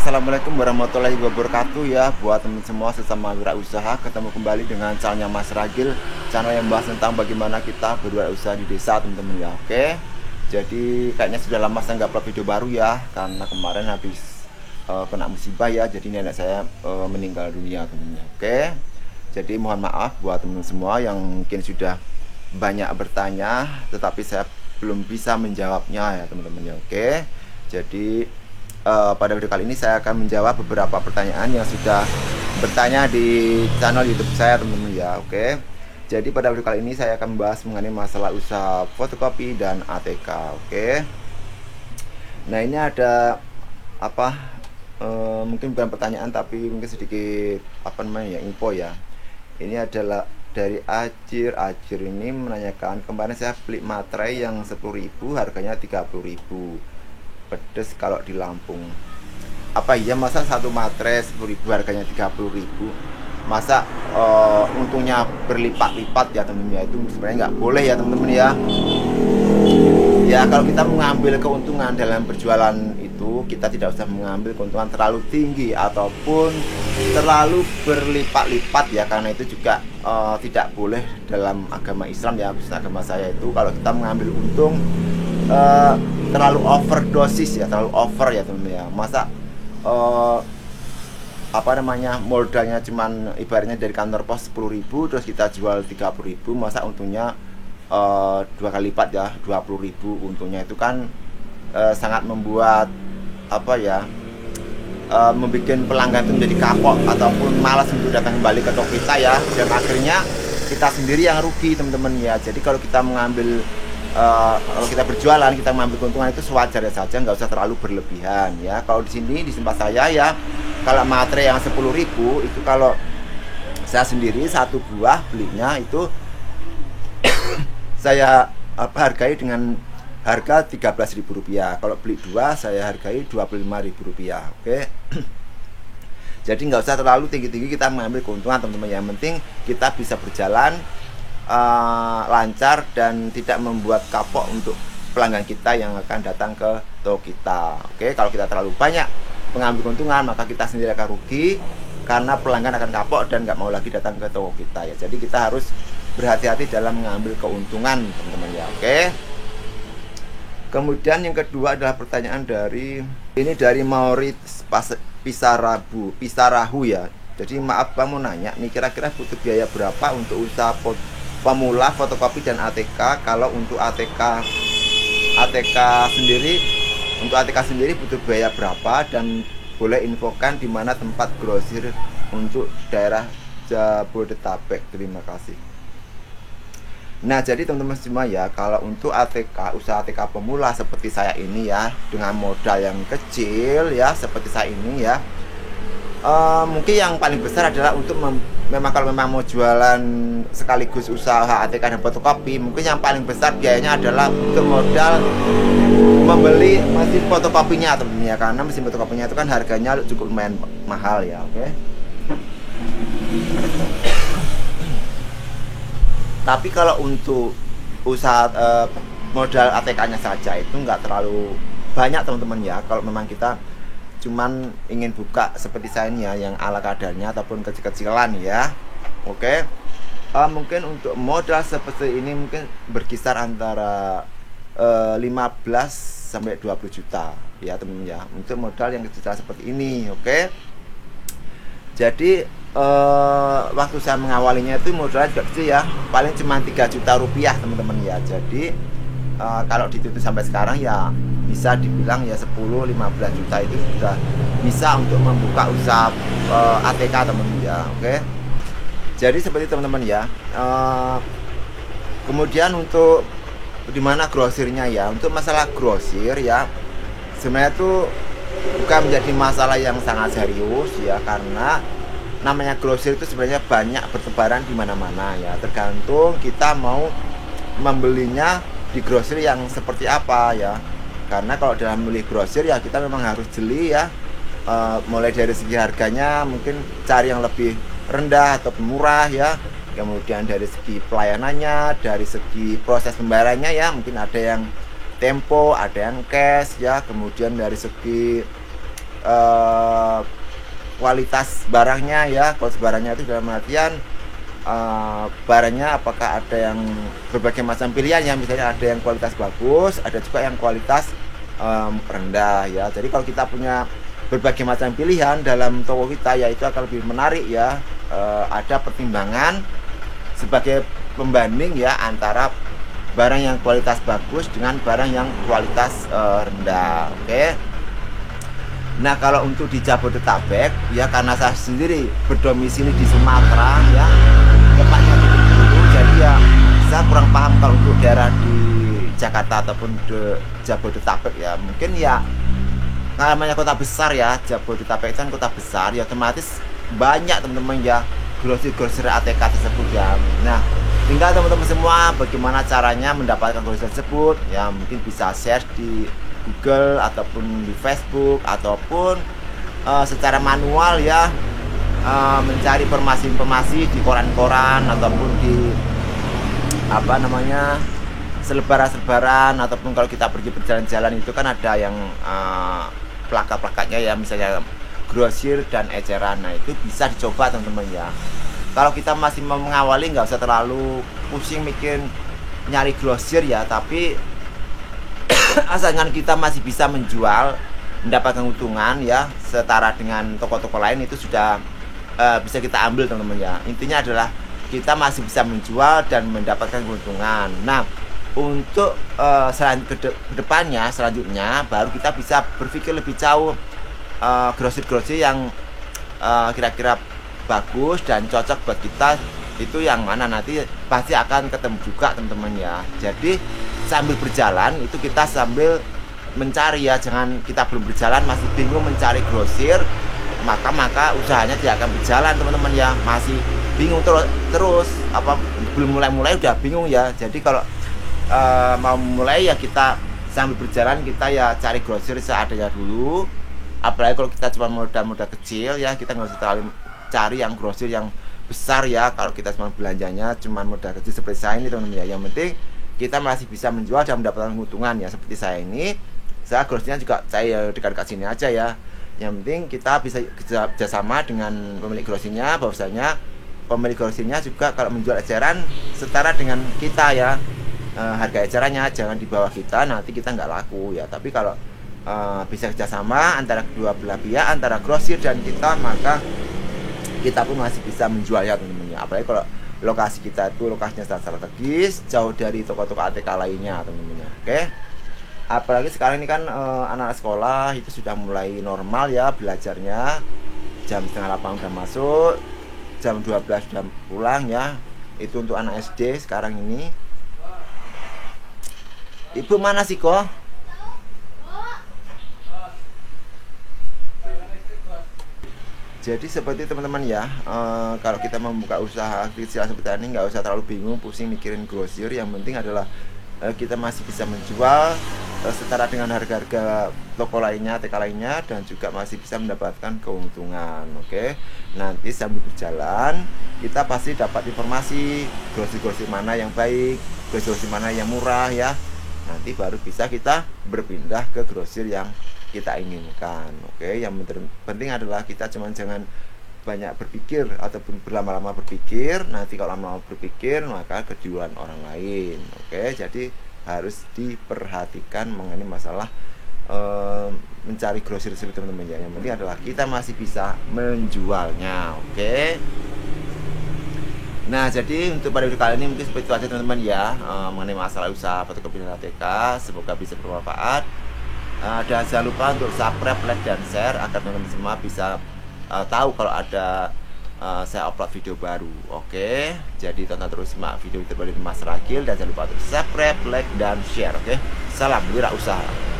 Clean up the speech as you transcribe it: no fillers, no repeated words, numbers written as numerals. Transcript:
Assalamualaikum warahmatullahi wabarakatuh ya. Buat teman semua sesama wirausaha, ketemu kembali dengan channelnya Mas Ragil, channel yang bahas tentang bagaimana kita berwirausaha di desa teman-teman ya. Oke, jadi kayaknya sudah lama saya nggak upload video baru ya, karena kemarin habis kena musibah ya. Jadi nenek saya meninggal dunia teman-teman. Oke, jadi mohon maaf buat teman semua yang mungkin sudah banyak bertanya tetapi saya belum bisa menjawabnya ya teman-teman ya. Oke, jadi pada video kali ini saya akan menjawab beberapa pertanyaan yang sudah bertanya di channel YouTube saya teman-teman ya. Oke, jadi pada video kali ini saya akan membahas mengenai masalah usaha fotokopi dan ATK. Oke, nah ini ada apa, mungkin bukan pertanyaan tapi mungkin sedikit apa namanya ya, info ya. Ini adalah dari Ajir ini menanyakan, kemarin saya beli materai yang 10.000 harganya 30.000 pedes kalau di Lampung. Apa iya masa satu materai 10.000 harganya 30.000? Masa untungnya berlipat-lipat ya temen-temen ya? Itu sebenarnya nggak boleh ya temen-temen ya. Ya kalau kita mengambil keuntungan dalam berjualan itu, kita tidak usah mengambil keuntungan terlalu tinggi ataupun terlalu berlipat-lipat ya, karena itu juga tidak boleh dalam agama Islam ya. Khususnya agama saya itu, kalau kita mengambil untung terlalu overdosis ya, terlalu over ya teman-teman ya. Masa apa namanya, modalnya cuman ibaratnya dari kantor pos 10.000 terus kita jual 30.000, masa untungnya 2 kali lipat ya, 20.000 untungnya. Itu kan sangat membuat apa ya, membuat pelanggan itu menjadi kapok ataupun malas untuk datang kembali ke toko kita ya, dan akhirnya kita sendiri yang rugi teman-teman ya. Jadi kalau kita mengambil kalau kita berjualan, kita mengambil keuntungan itu sewajarnya saja, nggak usah terlalu berlebihan ya. Kalau di sini di tempat saya ya, kalau materai yang 10.000 itu kalau saya sendiri satu buah belinya itu saya hargai dengan harga Rp13.000. Kalau beli dua saya hargai Rp25.000. Oke. Jadi nggak usah terlalu tinggi-tinggi kita mengambil keuntungan teman-teman. Yang penting kita bisa berjalan lancar dan tidak membuat kapok untuk pelanggan kita yang akan datang ke toko kita. Oke, kalau kita terlalu banyak mengambil keuntungan maka kita sendiri akan rugi, karena pelanggan akan kapok dan nggak mau lagi datang ke toko kita ya. Jadi kita harus berhati-hati dalam mengambil keuntungan teman-teman ya. Oke. Kemudian yang kedua adalah pertanyaan dari Maurits Pisarahu ya. Jadi maaf Bang, mau nanya nih, kira-kira butuh biaya berapa untuk usaha pemula fotokopi dan ATK? Kalau untuk ATK sendiri butuh biaya berapa, dan boleh infokan di mana tempat grosir untuk daerah Jabodetabek? Terima kasih. Nah, jadi teman-teman semua ya, kalau untuk ATK, usaha ATK pemula seperti saya ini ya, dengan modal yang kecil ya, seperti saya ini ya, mungkin yang paling besar adalah untuk memang kalau memang mau jualan sekaligus usaha ATK dan fotokopi, mungkin yang paling besar biayanya adalah untuk modal membeli mesin fotokopinya teman-teman ya, karena mesin fotokopinya itu kan harganya cukup lumayan mahal ya. Oke. Tapi kalau untuk usaha modal ATK-nya saja itu nggak terlalu banyak teman-teman ya. Kalau memang kita cuman ingin buka seperti saya ini ya, yang ala kadarnya ataupun kecil-kecilan ya. Oke. Mungkin untuk modal seperti ini mungkin berkisar antara 15 sampai 20 juta ya teman-teman ya, untuk modal yang kecil seperti ini. Oke. Jadi waktu saya mengawalinya itu modalnya juga kecil ya, paling cuma 3 juta rupiah teman-teman ya. Jadi kalau ditutup sampai sekarang ya bisa dibilang ya 10-15 juta itu sudah bisa untuk membuka usaha ATK teman-teman ya. Oke. Jadi seperti teman-teman ya. Kemudian untuk dimana grosirnya ya, untuk masalah grosir ya, sebenarnya itu bukan menjadi masalah yang sangat serius ya, karena namanya grosir itu sebenarnya banyak bertebaran di mana-mana ya, tergantung kita mau membelinya di grosir yang seperti apa ya. Karena kalau dalam beli grosir ya kita memang harus jeli ya, mulai dari segi harganya mungkin cari yang lebih rendah atau murah ya, kemudian dari segi pelayanannya, dari segi proses pembayarannya ya, mungkin ada yang tempo, ada yang cash ya, kemudian dari segi kualitas barangnya ya. Kualitas barangnya itu dalam artian barangnya apakah ada yang berbagai macam pilihannya, misalnya ada yang kualitas bagus, ada juga yang kualitas rendah ya. Jadi kalau kita punya berbagai macam pilihan dalam toko kita ya, itu akan lebih menarik ya. Ada pertimbangan sebagai pembanding ya antara barang yang kualitas bagus dengan barang yang kualitas rendah. Oke. Nah, kalau untuk di Jabodetabek ya, karena saya sendiri berdomisili di Sumatera ya, tepatnya di Bengkulu, jadi ya saya kurang paham kalau untuk daerah di Jakarta ataupun di Jabodetabek ya. Mungkin ya namanya kota besar ya, Jabodetabek kan kota besar ya, otomatis banyak teman-teman ya grosir-grosir ATK tersebut ya. Nah, tinggal teman-teman semua bagaimana caranya mendapatkan grosir tersebut ya. Mungkin bisa share di Google ataupun di Facebook, ataupun secara manual ya, mencari informasi-informasi di koran-koran ataupun di apa namanya selebaran-selebaran, ataupun kalau kita pergi berjalan-jalan itu kan ada yang plakat-plakatnya ya, misalnya grosir dan eceran. Nah, itu bisa dicoba teman-teman ya. Kalau kita masih mau mengawali, nggak usah terlalu pusing mikir nyari grosir ya, tapi asalkan kita masih bisa menjual, mendapatkan keuntungan ya setara dengan toko-toko lain, itu sudah bisa kita ambil teman-teman ya. Intinya adalah kita masih bisa menjual dan mendapatkan keuntungan. Nah, untuk kedepannya selanjutnya baru kita bisa berpikir lebih jauh, grosir-grosir yang kira-kira bagus dan cocok buat kita itu yang mana, nanti pasti akan ketemu juga teman-teman ya. Jadi sambil berjalan itu kita sambil mencari ya, jangan kita belum berjalan masih bingung mencari grosir, maka usahanya tidak akan berjalan teman-teman ya. Masih bingung terus apa, belum mulai udah bingung ya. Jadi kalau mau mulai ya, kita sambil berjalan kita ya cari grosir seadanya dulu. Apalagi kalau kita cuma modal kecil ya, kita nggak usah terlalu cari yang grosir yang besar ya. Kalau kita cuma belanjanya cuma modal kecil seperti saya ini teman-teman ya, yang penting kita masih bisa menjual dan mendapatkan keuntungan ya. Seperti saya ini, saya grosirnya juga saya dekat-dekat sini aja ya. Yang penting kita bisa kerjasama dengan pemilik grosirnya, bahwasanya pemilik grosirnya juga kalau menjual eceran setara dengan kita ya. Harga ecerannya jangan di bawah kita, nanti kita nggak laku ya. Tapi kalau bisa kerjasama antara kedua belah pihak, antara grosir dan kita, maka kita pun masih bisa menjual ya teman-teman ya. Apalagi kalau lokasi kita itu lokasinya strategis, jauh dari toko-toko ATK lainnya teman-teman ya. Oke. Apalagi sekarang ini kan anak sekolah itu sudah mulai normal ya belajarnya. Jam setengah 8 udah masuk, jam 12 sudah pulang ya. Itu untuk anak SD sekarang ini. Ibu mana sih kok? Jadi seperti teman-teman ya, kalau kita membuka usaha kecil seperti ini, nggak usah terlalu bingung pusing mikirin grosir. Yang penting adalah kita masih bisa menjual setara dengan harga-harga toko lainnya, TK lainnya, dan juga masih bisa mendapatkan keuntungan. Oke, nanti sambil berjalan kita pasti dapat informasi grosir-grosir mana yang baik, grosir mana yang murah ya. Nanti baru bisa kita berpindah ke grosir yang kita inginkan. Oke, yang penting adalah kita jangan banyak berpikir ataupun berlama-lama berpikir. Nanti kalau lama-lama berpikir maka keduluan orang lain. Oke, jadi harus diperhatikan mengenai masalah mencari grosir tersebut teman-teman ya. Yang penting adalah kita masih bisa menjualnya. Oke. Nah, jadi untuk pada video kali ini mungkin seperti itu aja teman-teman ya, mengenai masalah usaha fotokopi dan ATK. Semoga bisa bermanfaat. Dan jangan lupa untuk subscribe, like, dan share agar teman-teman semua bisa tahu kalau ada saya upload video baru. Oke, jadi tonton terus simak video terbaru dari Mas Ragil, dan jangan lupa untuk subscribe, like, dan share. Oke, salam wirausaha.